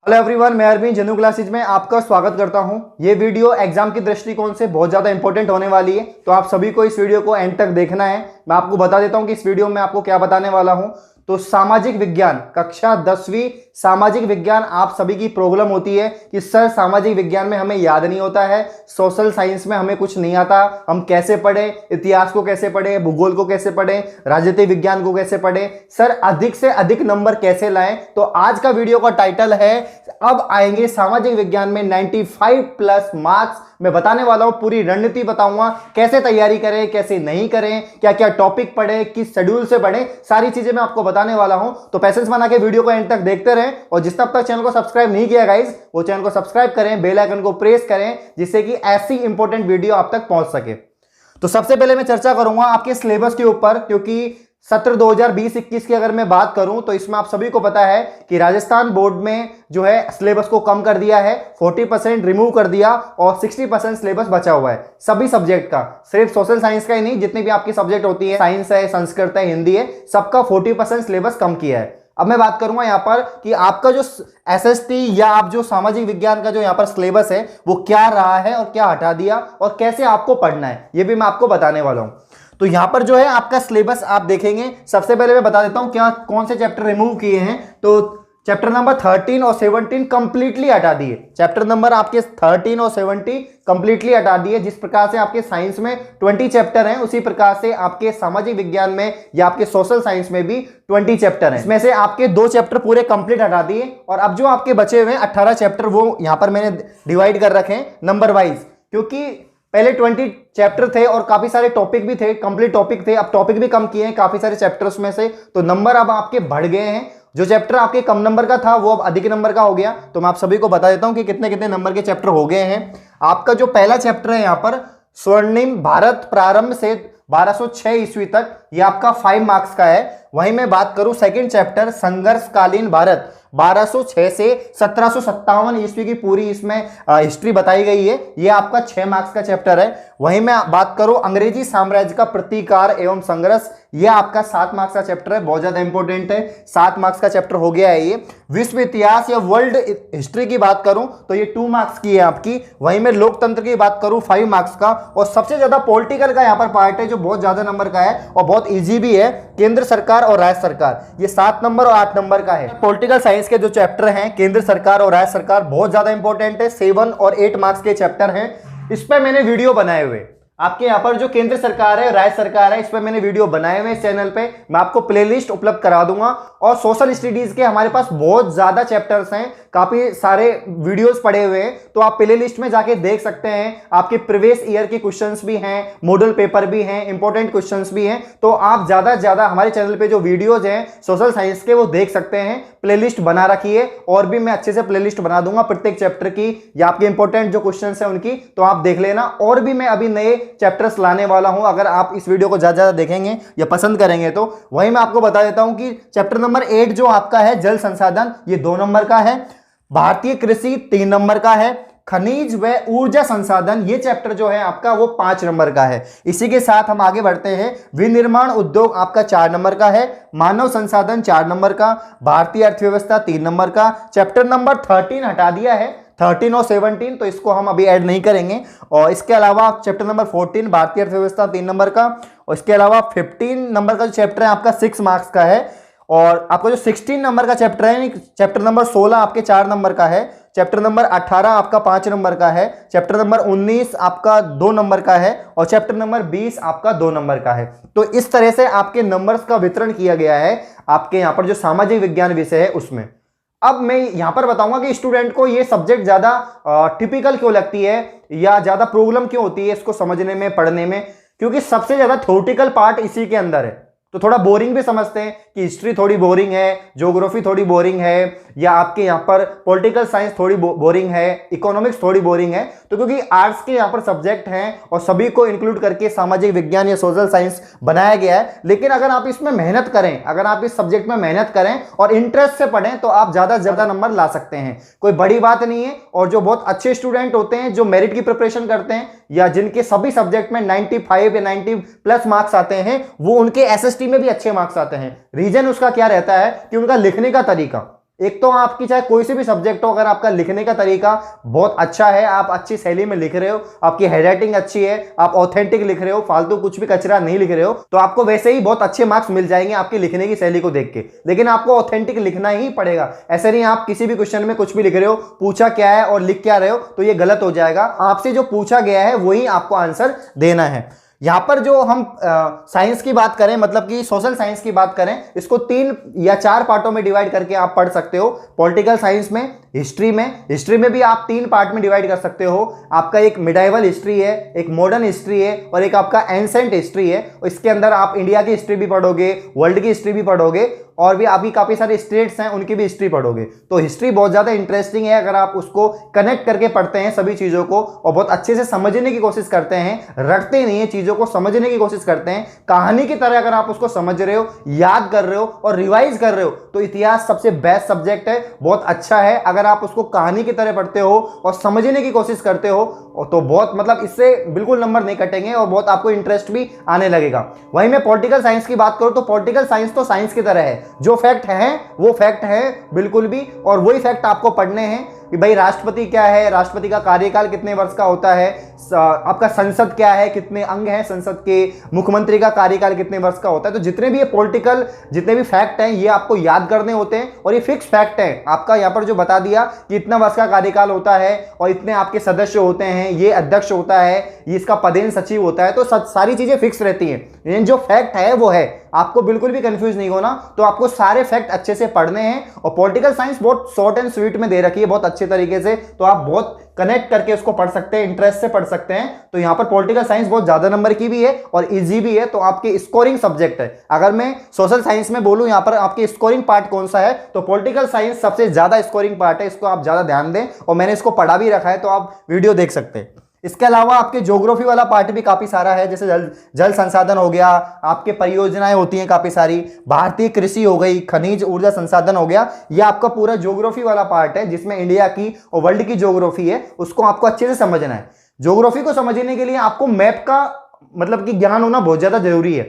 Hello everyone, मैं अरविंद जनू classes में आपका स्वागत करता हूं। ये वीडियो एग्जाम की दृष्टिकोण से बहुत ज़्यादा इंपॉर्टेंट होने वाली है, तो आप सभी को इस वीडियो को एंड तक देखना है। मैं आपको बता देता हूं कि इस वीडियो में आपको क्या बताने वाला हूं। तो सामाजिक विज्ञान कक्षा 10वीं सामाजिक विज्ञान, आप सभी की प्रॉब्लम होती है कि सर सामाजिक विज्ञान में हमें याद नहीं होता है, सोशल साइंस में हमें कुछ नहीं आता, हम कैसे पढ़े, इतिहास को कैसे पढ़े, भूगोल को कैसे पढ़े, राजनीति विज्ञान को कैसे पढ़े, सर अधिक से अधिक नंबर कैसे लाएं। तो आज का वीडियो का टाइटल है, अब आएंगे सामाजिक विज्ञान में 95 प्लस मार्क्स। मैं बताने वाला हूं, पूरी रणनीति बताऊंगा, कैसे तैयारी करें, कैसे नहीं करें, क्या क्या टॉपिक पढ़े, किस शेड्यूल से पढ़े, सारी चीजें मैं आपको बताने वाला हूं। तो पैसेंस बना के वीडियो को एंड तक देखते रहें, और जिसने अब तक चैनल को सब्सक्राइब नहीं किया गाइस, वो चैनल को सब्सक्राइब करें, बेल आइकन को प्रेस करें, जिससे कि ऐसी इंपॉर्टेंट वीडियो आप तक पहुंच सके। तो सबसे पहले मैं चर्चा करूंगा आपके सिलेबस के ऊपर, क्योंकि सत्र 2020-21 की अगर मैं बात करूं तो इसमें आप सभी को पता है कि राजस्थान बोर्ड में जो है सिलेबस को कम कर दिया है, 40% रिमूव कर दिया और 60% सिलेबस बचा हुआ है सभी सब्जेक्ट का, सिर्फ सोशल साइंस का ही नहीं, जितनी भी आपकी सब्जेक्ट होती है, साइंस है, संस्कृत है, हिंदी है, सबका 40% सिलेबस कम किया है। अब मैं बात करूंगा यहां पर कि आपका जो एसएसटी या आप जो सामाजिक विज्ञान का जो यहां पर सिलेबस है वो क्या रहा है और क्या हटा दिया और कैसे आपको पढ़ना है, ये भी मैं आपको बताने वाला हूं। तो यहां पर जो है आपका सिलेबस आप देखेंगे, सबसे पहले मैं बता देता हूं क्या कौन से चैप्टर रिमूव किए हैं। तो चैप्टर नंबर 13 और 17 कंप्लीटली हटा दिए। चैप्टर नंबर आपके 13 और 17 कंप्लीटली हटा दिए। जिस प्रकार से आपके साइंस में 20 चैप्टर हैं, उसी प्रकार से आपके सामाजिक विज्ञान में या आपके सोशल साइंस में भी 20 चैप्टर हैं। इसमें से आपके 2 चैप्टर पूरे कंप्लीट हटा दिए, और अब जो आपके बचे हुए 18 चैप्टर वो यहां पर मैंने डिवाइड कर रखे हैं नंबर वाइज, क्योंकि पहले 20 चैप्टर थे और काफी सारे टॉपिक भी थे, कंप्लीट टॉपिक थे, अब टॉपिक भी कम किए हैं काफी सारे चैप्टर्स में से, तो नंबर अब आपके बढ़ गए हैं। जो चैप्टर आपके कम नंबर का था वो अब अधिक नंबर का हो गया। तो मैं आप सभी को बता देता हूं कि कितने कितने नंबर के चैप्टर हो गए हैं। आपका जो पहला चैप्टर है यहां पर स्वर्णिम भारत प्रारंभ से 1206 ईस्वी तक, ये आपका 5 मार्क्स का है। वहीं मैं बात करूं सेकंड चैप्टर संघर्षकालीन भारत 1206 से 1757 ईस्वी की पूरी इसमें हिस्ट्री बताई गई है, ये आपका 6 मार्क्स का चैप्टर है। वहीं मैं बात करूं अंग्रेजी साम्राज्य का प्रतिकार एवं संघर्ष, ये आपका 7 मार्क्स का चैप्टर है, बहुत ज्यादा इंपॉर्टेंट है, 7 मार्क्स का चैप्टर हो गया है ये। विश्व इतिहास या वर्ल्ड हिस्ट्री की बात करूं तो ये 2 मार्क्स की है आपकी। वहीं मैं लोकतंत्र की बात करूं 5 मार्क्स का, और सबसे ज्यादा पॉलिटिकल का यहां पर पार्ट है जो बहुत ज्यादा नंबर का है और बहुत ईजी भी है, केंद्र सरकार और राज्य सरकार, ये 7 नंबर और 8 नंबर का है। पॉलिटिकल साइंस के जो चैप्टर हैं केंद्र सरकार और राज्य सरकार बहुत ज्यादा इंपॉर्टेंट है, 7 और 8 मार्क्स के चैप्टर हैं। इस पर मैंने वीडियो बनाए हुए, आपके यहां पर जो केंद्र सरकार है, राज्य सरकार है, इस पर मैंने वीडियो बनाए हुए इस चैनल पे, मैं आपको प्लेलिस्ट उपलब्ध करा दूंगा। और सोशल स्टडीज के हमारे पास बहुत ज्यादा चैप्टर्स हैं, काफी सारे वीडियोस पड़े हुए हैं, तो आप प्लेलिस्ट में जाके देख सकते हैं। आपके प्रीवियस ईयर के क्वेश्चंस भी हैं, मॉडल पेपर भी हैं, इंपॉर्टेंट क्वेश्चंस भी हैं, तो आप ज्यादा से ज्यादा हमारे चैनल पे जो वीडियोज हैं सोशल साइंस के वो देख सकते हैं। प्लेलिस्ट बना रखी है, और भी मैं अच्छे से प्लेलिस्ट बना दूंगा प्रत्येक चैप्टर की या आपके इंपॉर्टेंट जो क्वेश्चंस हैं उनकी, तो आप देख लेना। और भी मैं अभी नए चैप्टर्स लाने वाला हूं, अगर आप इस वीडियो को ज्यादा देखेंगे या पसंद करेंगे तो। वहीं मैं आपको बता देता हूं कि चैप्टर नंबर 8 जो आपका है जल संसाधन, ये 2 नंबर का है। भारतीय कृषि 3 नंबर का है। खनिज व ऊर्जा संसाधन, ये चैप्टर जो है आपका वो 5 नंबर का है। इसी के साथ हम आगे बढ़ते हैं। विनिर्माण उद्योग आपका 4 नंबर का है। मानव संसाधन 4 नंबर का। भारतीय अर्थव्यवस्था 3 नंबर का। चैप्टर नंबर 13 हटा दिया है, 13 और 17, तो इसको हम अभी ऐड नहीं करेंगे। और इसके अलावा चैप्टर नंबर 14 भारतीय अर्थव्यवस्था 3 नंबर का, और इसके अलावा 15 नंबर का जो चैप्टर है आपका 6 मार्क्स का है। और आपका जो 16 नंबर का चैप्टर है, चैप्टर नंबर 16 आपके 4 नंबर का है। चैप्टर नंबर 18 आपका 5 नंबर का है। चैप्टर नंबर 19 आपका 2 नंबर का है, और चैप्टर नंबर 20 आपका 2 नंबर का है। तो इस तरह से आपके नंबर्स का वितरण किया गया है आपके यहाँ पर जो सामाजिक विज्ञान विषय है उसमें। अब मैं यहां पर बताऊंगा कि स्टूडेंट को ये सब्जेक्ट ज्यादा टिपिकल क्यों लगती है या ज्यादा प्रॉब्लम क्यों होती है इसको समझने में, पढ़ने में, क्योंकि सबसे ज्यादा थ्योरेटिकल पार्ट इसी के अंदर है। तो थोड़ा बोरिंग भी समझते हैं कि हिस्ट्री थोड़ी बोरिंग है, ज्योग्राफी थोड़ी बोरिंग है, या आपके यहाँ पर पॉलिटिकल साइंस थोड़ी बोरिंग है, इकोनॉमिक्स थोड़ी बोरिंग है। तो क्योंकि आर्ट्स के यहाँ पर सब्जेक्ट हैं और सभी को इंक्लूड करके सामाजिक विज्ञान या सोशल साइंस बनाया गया है। लेकिन अगर आप इसमें मेहनत करें, अगर आप इस सब्जेक्ट में मेहनत करें और इंटरेस्ट से पढ़ें तो आप ज्यादा से ज्यादा नंबर ला सकते हैं, कोई बड़ी बात नहीं है। और जो बहुत अच्छे स्टूडेंट होते हैं जो मेरिट की प्रिपरेशन करते हैं या जिनके सभी सब्जेक्ट में 95 या 90 प्लस मार्क्स आते हैं, वो उनके एसएसटी में भी अच्छे मार्क्स आते हैं। रीजन उसका क्या रहता है कि उनका लिखने का तरीका, एक तो आपकी चाहे कोई से भी सब्जेक्ट हो, अगर आपका लिखने का तरीका बहुत अच्छा है, आप अच्छी शैली में लिख रहे हो, आपकी हैंडराइटिंग अच्छी है, आप ऑथेंटिक लिख रहे हो, फालतू कुछ भी कचरा नहीं लिख रहे हो, तो आपको वैसे ही बहुत अच्छे मार्क्स मिल जाएंगे आपकी लिखने की शैली को देख के। लेकिन आपको ऑथेंटिक लिखना ही पड़ेगा। ऐसे नहीं आप किसी भी क्वेश्चन में कुछ भी लिख रहे हो, पूछा क्या है और लिख क्या रहे हो, तो ये गलत हो जाएगा। आपसे जो पूछा गया है वही आपको आंसर देना है। यहां पर जो हम साइंस की बात करें, मतलब कि सोशल साइंस की बात करें, इसको 3 या 4 पार्टों में डिवाइड करके आप पढ़ सकते हो। पॉलिटिकल साइंस में, हिस्ट्री में भी आप 3 पार्ट में डिवाइड कर सकते हो। आपका एक मिडाइवल हिस्ट्री है, एक मॉडर्न हिस्ट्री है और एक आपका एंसेंट हिस्ट्री है। इसके अंदर आप इंडिया की हिस्ट्री भी पढ़ोगे, वर्ल्ड की हिस्ट्री भी पढ़ोगे और भी आपकी काफी सारे स्टेट्स हैं उनकी भी हिस्ट्री पढ़ोगे। तो हिस्ट्री बहुत ज्यादा इंटरेस्टिंग है अगर आप उसको कनेक्ट करके पढ़ते हैं सभी चीजों को और बहुत अच्छे से समझने की कोशिश करते हैं, रटते नहीं है चीजों को, समझने की कोशिश करते हैं। कहानी की तरह अगर आप उसको समझ रहे हो, याद कर रहे हो और रिवाइज कर रहे हो, तो इतिहास सबसे बेस्ट सब्जेक्ट है, बहुत अच्छा है। अगर आप उसको कहानी की तरह पढ़ते हो और समझने की कोशिश करते हो तो बहुत, मतलब इससे बिल्कुल नंबर नहीं कटेंगे और बहुत आपको इंटरेस्ट भी आने लगेगा। वहीं मैं पॉलिटिकल साइंस की बात करूं तो पॉलिटिकल साइंस तो साइंस की तरह है, जो फैक्ट है वो फैक्ट है बिल्कुल भी, और वही फैक्ट आपको पढ़ने हैं कि भाई राष्ट्रपति क्या है, राष्ट्रपति का कार्यकाल कितने वर्ष का होता है, आपका संसद क्या है, कितने अंग हैं संसद के, मुख्यमंत्री का कार्यकाल कितने वर्ष का होता है। तो जितने भी ये पॉलिटिकल जितने भी फैक्ट हैं ये आपको याद करने होते हैं और ये फिक्स फैक्ट है। आपका यहाँ पर जो बता दिया कि इतना वर्ष का कार्यकाल होता है और इतने आपके सदस्य होते हैं, ये अध्यक्ष होता है, ये इसका पदेन सचिव होता है, तो सारी चीजें फिक्स रहती हैं। लेकिन जो फैक्ट है वो है, आपको बिल्कुल भी कंफ्यूज नहीं होना। तो आपको सारे फैक्ट अच्छे से पढ़ने हैं और पॉलिटिकल साइंस बहुत शॉर्ट एंड स्वीट में दे रखी है, बहुत अच्छे तरीके से, तो आप बहुत कनेक्ट करके उसको पढ़ सकते हैं, इंटरेस्ट से पढ़ सकते हैं। तो यहां पर पॉलिटिकल साइंस बहुत ज्यादा नंबर की भी है और इजी भी है, तो आपके स्कोरिंग सब्जेक्ट है। अगर मैं सोशल साइंस में बोलूं यहां पर आपके स्कोरिंग पार्ट कौन सा है, तो पॉलिटिकल साइंस सबसे ज्यादा स्कोरिंग पार्ट है, इसको आप ज्यादा ध्यान दें और मैंने इसको पढ़ा भी रखा है, तो आप वीडियो देख सकते हैं। इसके अलावा आपके ज्योग्राफी वाला पार्ट भी काफी सारा है, जैसे जल संसाधन हो गया, आपके परियोजनाएं होती हैं काफी सारी, भारतीय कृषि हो गई, खनिज ऊर्जा संसाधन हो गया। यह आपका पूरा ज्योग्राफी वाला पार्ट है जिसमें इंडिया की और वर्ल्ड की ज्योग्राफी है, उसको आपको अच्छे से समझना है। ज्योग्राफी को समझने के लिए आपको मैप का मतलब कि ज्ञान होना बहुत ज्यादा जरूरी है।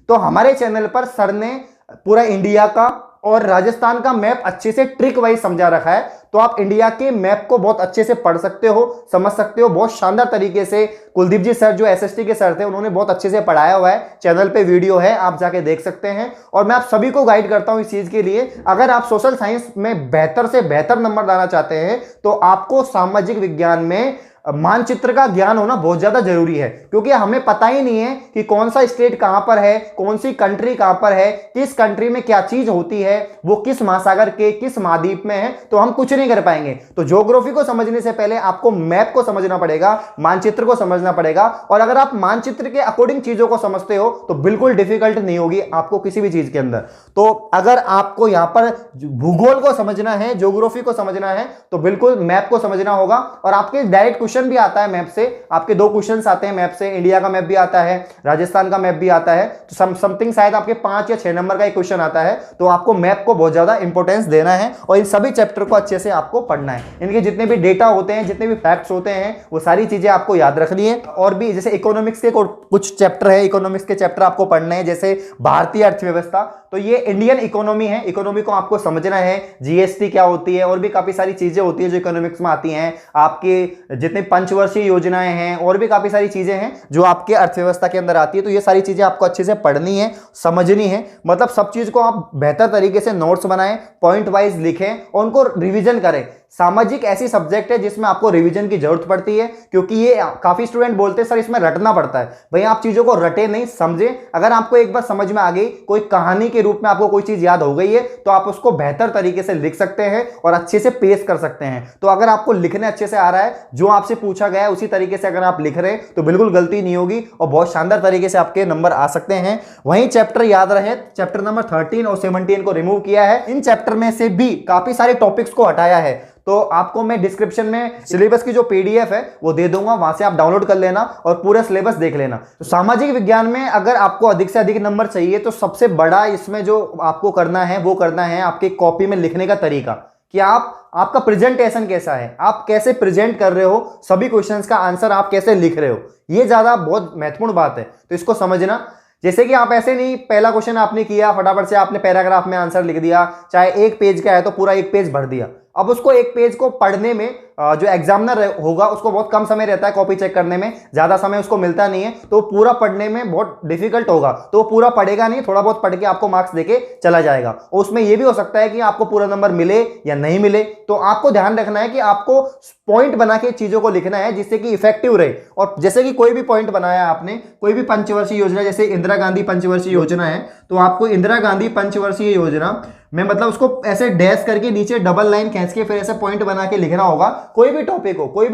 तो हमारे चैनल पर सर ने पूरा इंडिया का और राजस्थान का मैप अच्छे से ट्रिक वाइज समझा रखा है, तो आप इंडिया के मैप को बहुत अच्छे से पढ़ सकते हो, समझ सकते हो बहुत शानदार तरीके से। कुलदीप जी सर जो एसएसटी के सर थे उन्होंने बहुत अच्छे से पढ़ाया हुआ है, चैनल पे वीडियो है, आप जाके देख सकते हैं। और मैं आप सभी को गाइड करता हूं इस चीज के लिए, अगर आप सोशल साइंस में बेहतर से बेहतर नंबर लाना चाहते हैं तो आपको सामाजिक विज्ञान में मानचित्र का ज्ञान होना बहुत ज्यादा जरूरी है, क्योंकि हमें पता ही नहीं है कि कौन सा स्टेट कहां पर है, कौन सी कंट्री कहां पर है, किस कंट्री में क्या चीज होती है, वो किस महासागर के किस महाद्वीप में है, तो हम कुछ नहीं कर पाएंगे। तो ज्योग्राफी को समझने से पहले आपको मैप को समझना पड़ेगा, मानचित्र को समझना पड़ेगा। और अगर आप मानचित्र के अकॉर्डिंग चीजों को समझते हो तो बिल्कुल डिफिकल्ट नहीं होगी आपको किसी भी चीज के अंदर। तो अगर आपको यहां पर भूगोल को समझना है, ज्योग्राफी को समझना है, तो बिल्कुल मैप को समझना होगा। और आपके डायरेक्ट क्वेश्चन भी आता है मैप से, आपके 2 क्वेश्चंस आते हैं मैप से, इंडिया का मैप भी आता है, राजस्थान का मैप भी आता है, तो समथिंग शायद आपके 5 या 6 नंबर का एक क्वेश्चन आता है। तो आपको मैप को बहुत ज्यादा इंपॉर्टेंस देना है और इन सभी चैप्टर को अच्छे से आपको पढ़ना है। इनके जितने भी डेटा होते हैं, जितने भी फैक्ट्स होते हैं, वो सारी चीजें आपको याद रखनी है। और भी जैसे इकोनॉमिक्स के कुछ चैप्टर है, इकोनॉमिक्स के चैप्टर आपको पढ़ने हैं, जैसे भारतीय अर्थव्यवस्था, तो ये इंडियन इकोनॉमी है, इकोनॉमी को आपको समझना है, जीएसटी क्या होती है और भी काफी सारी चीजें होती है जो इकोनॉमिक्स में आती हैं। आपके जितने पंचवर्षीय योजनाएं हैं और भी काफी सारी चीजें हैं जो आपके अर्थव्यवस्था के अंदर आती है, तो ये सारी चीजें आपको अच्छे से पढ़नी है, समझनी है। मतलब सब चीज को आप बेहतर तरीके से नोट्स बनाएं, पॉइंट वाइज लिखें और उनको रिवीजन करें। सामाजिक ऐसी सब्जेक्ट है जिसमें आपको रिवीजन की जरूरत पड़ती है, क्योंकि ये काफी स्टूडेंट बोलते हैं सर इसमें रटना पड़ता है। भाई आप चीजों को रटे नहीं, समझे। अगर आपको एक बार समझ में आ गई, कोई कहानी के रूप में आपको कोई चीज याद हो गई है, तो आप उसको बेहतर तरीके से लिख सकते हैं और अच्छे से पेश कर सकते हैं। तो अगर आपको लिखने अच्छे से आ रहा है, जो आपसे पूछा गया है उसी तरीके से अगर आप लिख रहे हैं, तो बिल्कुल गलती नहीं होगी और बहुत शानदार तरीके से आपके नंबर आ सकते हैं। वहीं चैप्टर याद रहे, चैप्टर नंबर 13 और 17 को रिमूव किया है। इन चैप्टर में से भी काफी सारे टॉपिक्स को हटाया है, तो आपको मैं डिस्क्रिप्शन में सिलेबस की जो पीडीएफ है वो दे दूंगा, वहां से आप डाउनलोड कर लेना और पूरा सिलेबस देख लेना। तो सामाजिक विज्ञान में अगर आपको अधिक से अधिक नंबर चाहिए तो सबसे बड़ा इसमें जो आपको करना है वो करना है आपके कॉपी में लिखने का तरीका, कि आपका प्रेजेंटेशन कैसा है, आप कैसे प्रेजेंट कर रहे हो, सभी क्वेश्चंस का आंसर आप कैसे लिख रहे हो, ये ज्यादा बहुत महत्वपूर्ण बात है। तो इसको समझना। जैसे कि आप ऐसे नहीं, पहला क्वेश्चन आपने किया फटाफट से आपने पैराग्राफ में आंसर लिख दिया, चाहे एक पेज का है तो पूरा एक पेज भर दिया। अब उसको एक पेज को पढ़ने में जो एग्जामिनर होगा उसको बहुत कम समय रहता है, कॉपी चेक करने में ज्यादा समय उसको मिलता नहीं है, तो पूरा पढ़ने में बहुत डिफिकल्ट होगा, तो वो पूरा पढ़ेगा नहीं, थोड़ा बहुत पढ़ के आपको मार्क्स देके चला जाएगा। और उसमें यह भी हो सकता है कि आपको पूरा नंबर मिले या नहीं मिले। तो आपको ध्यान रखना है कि आपको पॉइंट बना के चीजों को लिखना है जिससे कि इफेक्टिव रहे। और जैसे कि कोई भी पॉइंट बनाया आपने, कोई भी पंचवर्षीय योजना, जैसे इंदिरा गांधी पंचवर्षीय योजना है, तो आपको इंदिरा गांधी पंचवर्षीय योजना में मतलब उसको ऐसे डैश करके नीचे डबल लाइन खींच के फिर ऐसे पॉइंट बना के लिखना होगा। कोई भी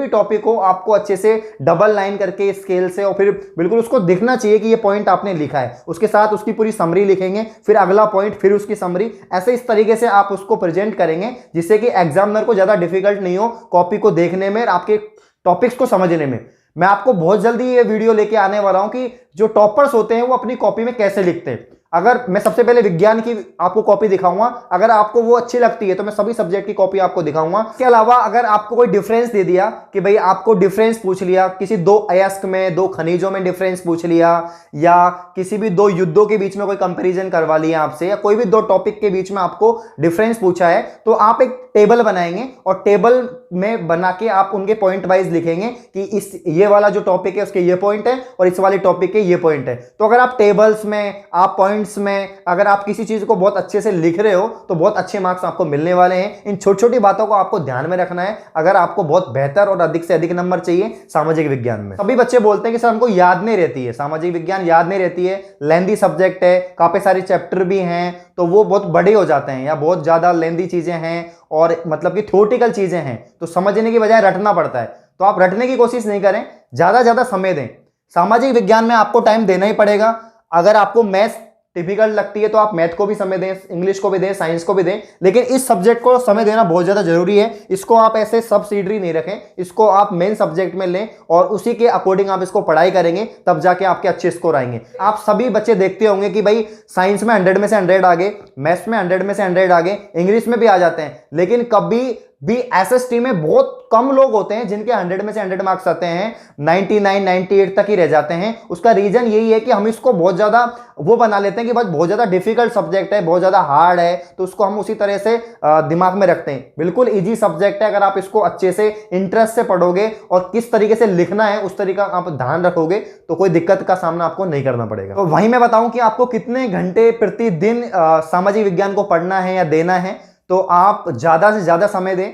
टॉपिक को आपको अच्छे से डबल लाइन करके स्केल से, और फिर बिल्कुल उसको दिखना चाहिए कि ये पॉइंट आपने लिखा है। उसके साथ उसकी पूरी समरी लिखेंगे, फिर अगला पॉइंट, फिर उसकी समरी, ऐसे इस तरीके से आप उसको प्रेजेंट करेंगे जिससे कि एग्जामिनर को ज्यादा डिफिकल्ट नहीं हो कॉपी को देखने में, आपके टॉपिक्स को समझने में। मैं आपको बहुत जल्दी ये वीडियो लेके आने वाला हूं कि जो टॉपर्स होते हैं वो अपनी कॉपी में कैसे लिखते हैं। अगर मैं सबसे पहले विज्ञान की आपको कॉपी दिखाऊंगा, अगर आपको वो अच्छी लगती है तो मैं सभी सब्जेक्ट की कॉपी आपको दिखाऊंगा। इसके अलावा अगर आपको कोई डिफरेंस दे दिया कि भाई आपको डिफरेंस पूछ लिया, किसी दो अयस्क में, दो खनिजों में डिफरेंस पूछ लिया, या किसी भी दो युद्धों के बीच में कोई कंपैरिजन करवा लिया आपसे, या कोई भी दो टॉपिक के बीच में आपको डिफरेंस पूछा है, तो आप एक टेबल बनाएंगे और टेबल में बना के आप उनके पॉइंट वाइज लिखेंगे कि इस ये वाला जो टॉपिक है उसके ये पॉइंट है और इस वाले टॉपिक के ये पॉइंट है। तो अगर आप टेबल्स में, आप पॉइंट्स में, अगर आप किसी चीज को बहुत अच्छे से लिख रहे हो तो बहुत अच्छे मार्क्स आपको मिलने वाले हैं। इन छोटी छोटी बातों को आपको ध्यान में रखना है अगर आपको बहुत बेहतर और अधिक से अधिक नंबर चाहिए सामाजिक विज्ञान में। सभी बच्चे बोलते हैं कि सर हमको याद नहीं रहती है, सामाजिक विज्ञान याद नहीं रहती है, लेंदी सब्जेक्ट है, काफी सारे चैप्टर भी हैं, तो वो बहुत बड़े हो जाते हैं या बहुत ज्यादा लेंदी चीजें हैं और मतलब कि थ्योरेटिकल चीजें हैं, तो समझने की बजाय रटना पड़ता है। तो आप रटने की कोशिश नहीं करें, ज्यादा समय दें। सामाजिक विज्ञान में आपको टाइम देना ही पड़ेगा। अगर आपको मैथ्स डिफिकल्ट लगती है तो आप मैथ को भी समय दें, इंग्लिश को भी दें, साइंस को भी दें, लेकिन इस सब्जेक्ट को समय देना बहुत ज्यादा जरूरी है। इसको आप ऐसे सब्सिडरी नहीं रखें, इसको आप मेन सब्जेक्ट में लें और उसी के अकॉर्डिंग आप इसको पढ़ाई करेंगे, तब जाके आपके अच्छे स्कोर आएंगे। आप सभी बच्चे देखते होंगे कि भाई साइंस में 100 में से 100 आ गए, मैथ्स में 100 में से 100 आ गए, इंग्लिश में भी आ जाते हैं, लेकिन कभी भी एसएसटी में बहुत कम लोग होते हैं जिनके 100 में से 100 मार्क्स आते हैं, 99, 98 तक ही रह जाते हैं। उसका रीजन यही है कि हम इसको बहुत ज्यादा वो बना लेते हैं कि बहुत ज्यादा डिफिकल्ट सब्जेक्ट है, बहुत ज्यादा हार्ड है, तो उसको हम उसी तरह से दिमाग में रखते हैं। बिल्कुल इजी सब्जेक्ट है, अगर आप इसको अच्छे से इंटरेस्ट से पढ़ोगे और किस तरीके से लिखना है उस तरीका आप ध्यान रखोगे तो कोई दिक्कत का सामना आपको नहीं करना पड़ेगा। तो वहीं मैं बताऊं कि आपको कितने घंटे प्रतिदिन सामाजिक विज्ञान को पढ़ना है या देना है, तो आप ज्यादा से ज्यादा समय दें।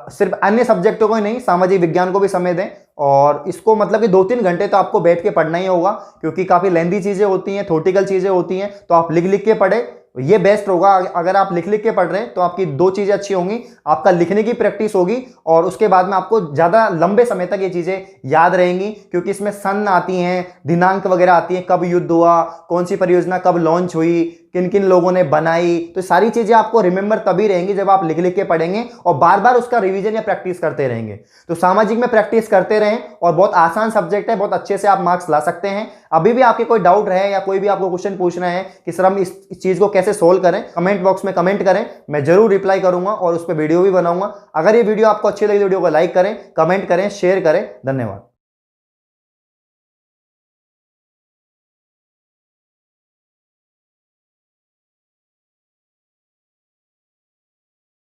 सिर्फ अन्य सब्जेक्टों को ही नहीं, सामाजिक विज्ञान को भी समय दें। और इसको मतलब कि 2-3 घंटे तो आपको बैठ के पढ़ना ही होगा, क्योंकि काफी लेंदी चीजें होती हैं, थ्योरेटिकल चीजें होती हैं, तो आप लिख लिख के पढ़े, ये बेस्ट होगा। अगर आप लिख लिख के पढ़ रहे हैं तो आपकी दो चीजें अच्छी होंगी, आपका लिखने की प्रैक्टिस होगी और उसके बाद में आपको ज्यादा लंबे समय तक ये चीजें याद रहेंगी, क्योंकि इसमें सन आती हैं, दिनांक वगैरह आती हैं, कब युद्ध हुआ, कौन सी परियोजना कब लॉन्च हुई, किन किन लोगों ने बनाई, तो सारी चीजें आपको रिमेंबर तभी रहेंगी जब आप लिख लिख के पढ़ेंगे और बार बार उसका रिवीजन या प्रैक्टिस करते रहेंगे। तो सामाजिक में प्रैक्टिस करते रहें और बहुत आसान सब्जेक्ट है, बहुत अच्छे से आप मार्क्स ला सकते हैं। अभी भी आपके कोई डाउट है या कोई भी आपको क्वेश्चन पूछना है कि सर हम इस चीज को कैसे सोल्व करें, कमेंट बॉक्स में कमेंट करें, मैं जरूर रिप्लाई करूंगा और उस पर वीडियो भी बनाऊंगा। अगर ये वीडियो आपको अच्छी लगी, वीडियो को लाइक करें, कमेंट करें, शेयर करें। धन्यवाद।